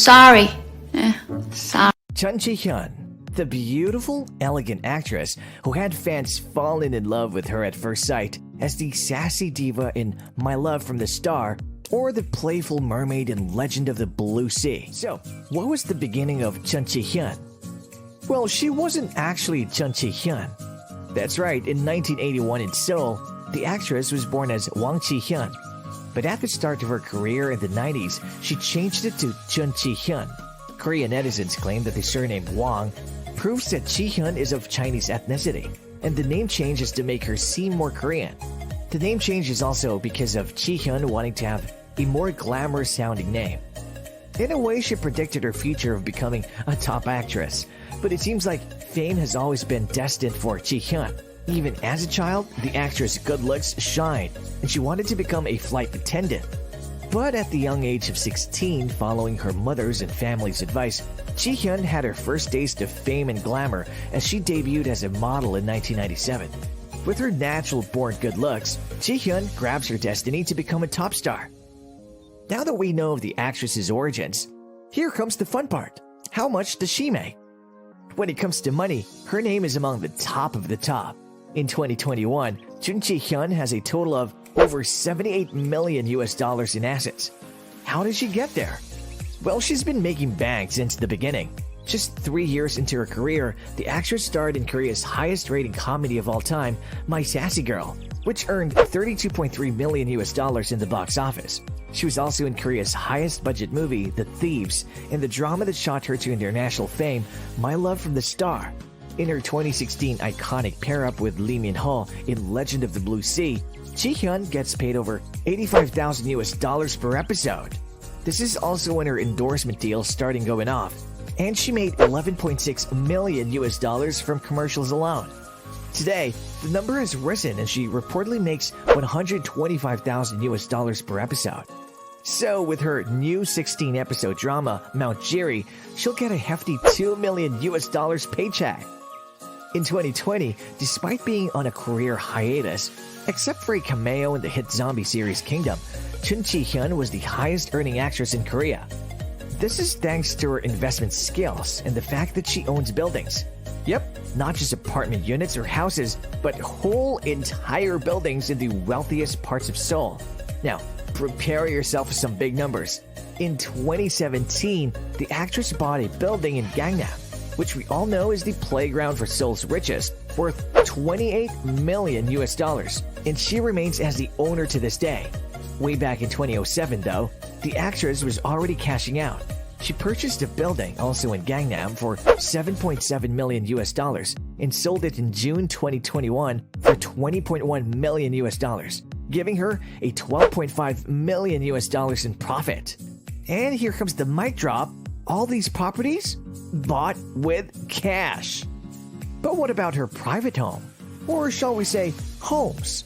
sorry. Sorry. Jun Ji-hyun, the beautiful, elegant actress who had fans falling in love with her at first sight as the sassy diva in My Love from the Star or the playful mermaid in Legend of the Blue Sea. So, what was the beginning of Jun Ji-hyun? Well, she wasn't actually Jun Ji-hyun. That's right, in 1981 in Seoul, the actress was born as Wang Ji-hyun. But at the start of her career in the 90s, she changed it to Jun Ji-hyun. Korean netizens claim that the surname Wang proves that Ji-hyun is of Chinese ethnicity, and the name change is to make her seem more Korean. The name change is also because of Ji-hyun wanting to have a more glamorous-sounding name. In a way, she predicted her future of becoming a top actress, but it seems like fame has always been destined for Ji-hyun. Even as a child, the actress' good looks shined, and she wanted to become a flight attendant. But at the young age of 16, following her mother's and family's advice, Ji-hyun had her first taste of fame and glamour as she debuted as a model in 1997. With her natural-born good looks, Ji-hyun grabs her destiny to become a top star. Now that we know of the actress's origins, here comes the fun part. How much does she make? When it comes to money, her name is among the top of the top. In 2021, Jun Ji-hyun has a total of over $78 million in assets. How did she get there? Well, she's been making bank since the beginning. Just 3 years into her career, the actress starred in Korea's highest-rated comedy of all time, My Sassy Girl, which earned $32.3 million in the box office. She was also in Korea's highest-budget movie, The Thieves, and the drama that shot her to international fame, My Love from the Star. In her 2016 iconic pair-up with Lee Min-ho in Legend of the Blue Sea, Ji-hyun gets paid over $85,000 per episode. This is also when her endorsement deals started going off, and she made $11.6 million from commercials alone. Today, the number has risen and she reportedly makes $125,000 per episode. So with her new 16-episode drama, Mount Jiri, she'll get a hefty $2 million paycheck. In 2020, despite being on a career hiatus, except for a cameo in the hit zombie series Kingdom, Jun Ji-hyun was the highest-earning actress in Korea. This is thanks to her investment skills and the fact that she owns buildings. Yep, not just apartment units or houses, but whole entire buildings in the wealthiest parts of Seoul. Now, prepare yourself for some big numbers. In 2017, the actress bought a building in Gangnam, which we all know is the playground for Seoul's richest, worth $28 million, and she remains as the owner to this day. Way back in 2007, though, the actress was already cashing out. She purchased a building, also in Gangnam, for $7.7 million and sold it in June 2021 for $20.1 million, giving her a $12.5 million in profit. And here comes the mic drop. All these properties bought with cash. But what about her private home? Or shall we say, homes?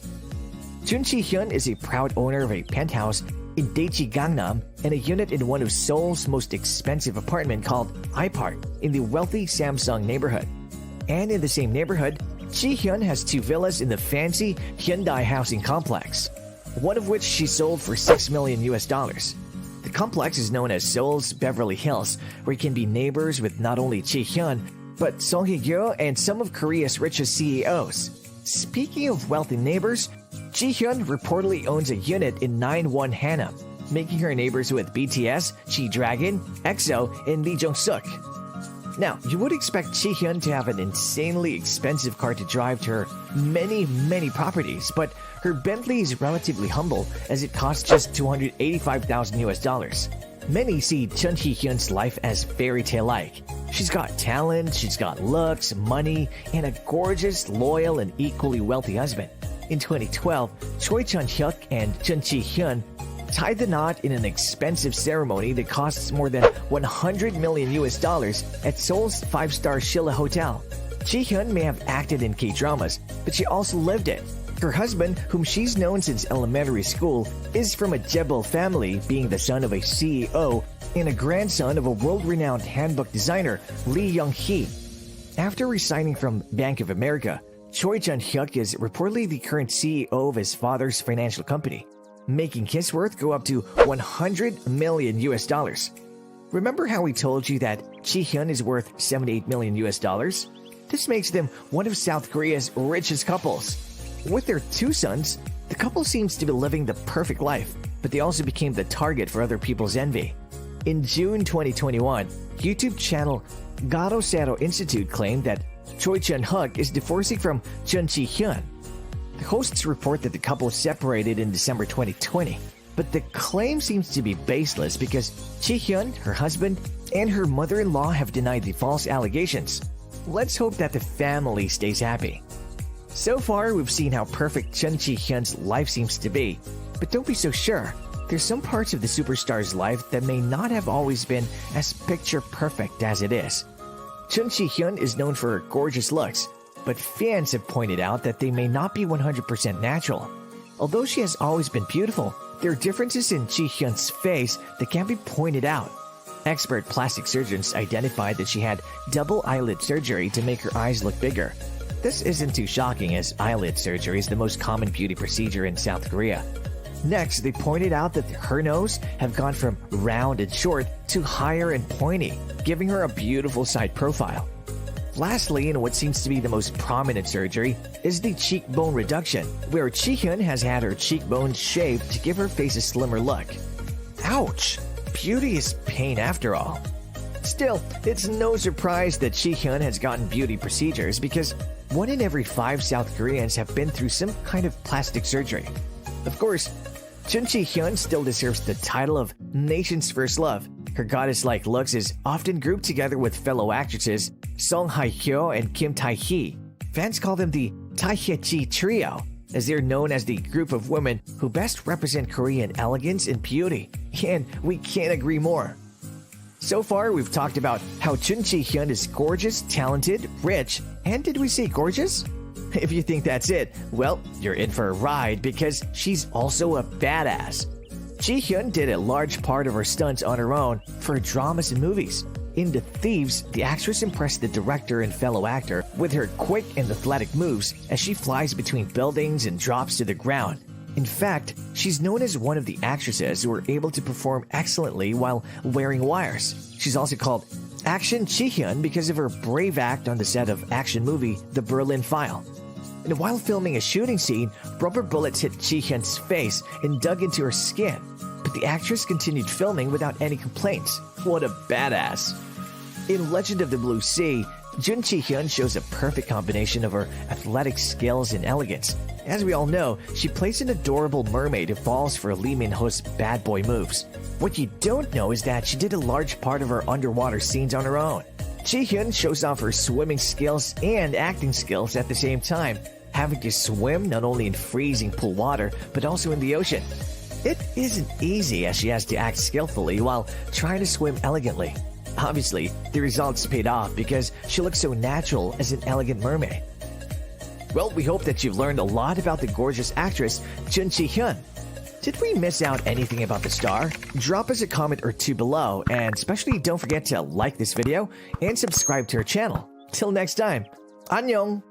Jun Ji-hyun is a proud owner of a penthouse in Daeji Gangnam and a unit in one of Seoul's most expensive apartment called iPark in the wealthy Samsung neighborhood. And in the same neighborhood, Ji-hyun has 2 villas in the fancy Hyundai housing complex, one of which she sold for $6 million. The complex is known as Seoul's Beverly Hills, where you can be neighbors with not only Ji-hyun, but Song Hye-kyo and some of Korea's richest CEOs. Speaking of wealthy neighbors, Ji-hyun reportedly owns a unit in 9-1 Hanam, making her neighbors with BTS, G-Dragon, EXO, and Lee Jong-suk. Now, you would expect Ji-hyun to have an insanely expensive car to drive to her many properties, but her Bentley is relatively humble as it costs just $285,000. Many see Jun Ji-hyun's life as fairy tale-like. She's got talent, she's got looks, money, and a gorgeous, loyal, and equally wealthy husband. In 2012, Choi Chun-hyuk and Jun Ji-hyun tied the knot in an expensive ceremony that costs more than $100 million at Seoul's 5-star Shilla Hotel. Ji-hyun may have acted in K-dramas, but she also lived it. Her husband, whom she's known since elementary school, is from a Jebel family, being the son of a CEO and a grandson of a world-renowned handbook designer, Lee Young-hee. After resigning from Bank of America, Choi Chun-hyuk is reportedly the current CEO of his father's financial company, making his worth go up to $100 million. Remember how we told you that Ji-hyun is worth 78 million US dollars? This makes them one of South Korea's richest couples. With their 2 sons, the couple seems to be living the perfect life, but they also became the target for other people's envy. In June 2021, YouTube channel Garo Sero Institute claimed that Choi Chun-huk is divorcing from Jun Ji-hyun. The hosts report that the couple separated in December 2020, but the claim seems to be baseless because Ji-hyun, her husband, and her mother-in-law have denied the false allegations. Let's hope that the family stays happy. So far, we've seen how perfect Jun Ji-hyun's life seems to be, but don't be so sure. There's some parts of the superstar's life that may not have always been as picture-perfect as it is. Jun Ji-hyun is known for her gorgeous looks, but fans have pointed out that they may not be 100% natural. Although she has always been beautiful, there are differences in Ji-hyun's face that can't be pointed out. Expert plastic surgeons identified that she had double eyelid surgery to make her eyes look bigger. This isn't too shocking as eyelid surgery is the most common beauty procedure in South Korea. Next, they pointed out that her nose have gone from round and short to higher and pointy, giving her a beautiful side profile. Lastly, and what seems to be the most prominent surgery, is the cheekbone reduction, where Ji-hyun has had her cheekbones shaved to give her face a slimmer look. Ouch! Beauty is pain after all. Still, it's no surprise that Ji-hyun has gotten beauty procedures because 1 in every 5 South Koreans have been through some kind of plastic surgery. Of course, Jun Ji-hyun still deserves the title of Nation's First Love. Her goddess-like looks is often grouped together with fellow actresses Song Hae-kyo and Kim Tae-hee. Fans call them the Tae-hee Trio, as they're known as the group of women who best represent Korean elegance and beauty. And we can't agree more. So far, we've talked about how Jun Ji-hyun is gorgeous, talented, rich, and did we say gorgeous? If you think that's it, well, you're in for a ride because she's also a badass. Ji-hyun did a large part of her stunts on her own for dramas and movies. In The Thieves, the actress impressed the director and fellow actor with her quick and athletic moves as she flies between buildings and drops to the ground. In fact, she's known as one of the actresses who are able to perform excellently while wearing wires. She's also called Action Ji-hyun because of her brave act on the set of action movie The Berlin File. And while filming a shooting scene, rubber bullets hit Ji-hyun's face and dug into her skin. But the actress continued filming without any complaints. What a badass! In Legend of the Blue Sea, Jun Ji-hyun shows a perfect combination of her athletic skills and elegance. As we all know, she plays an adorable mermaid who falls for Lee Min-ho's bad boy moves. What you don't know is that she did a large part of her underwater scenes on her own. Ji-hyun shows off her swimming skills and acting skills at the same time, having to swim not only in freezing pool water, but also in the ocean. It isn't easy as she has to act skillfully while trying to swim elegantly. Obviously, the results paid off because she looks so natural as an elegant mermaid. Well, we hope that you've learned a lot about the gorgeous actress Jun Ji-hyun. Did we miss out anything about the star? Drop us a comment or two below, and especially don't forget to like this video and subscribe to our channel. Till next time, annyeong!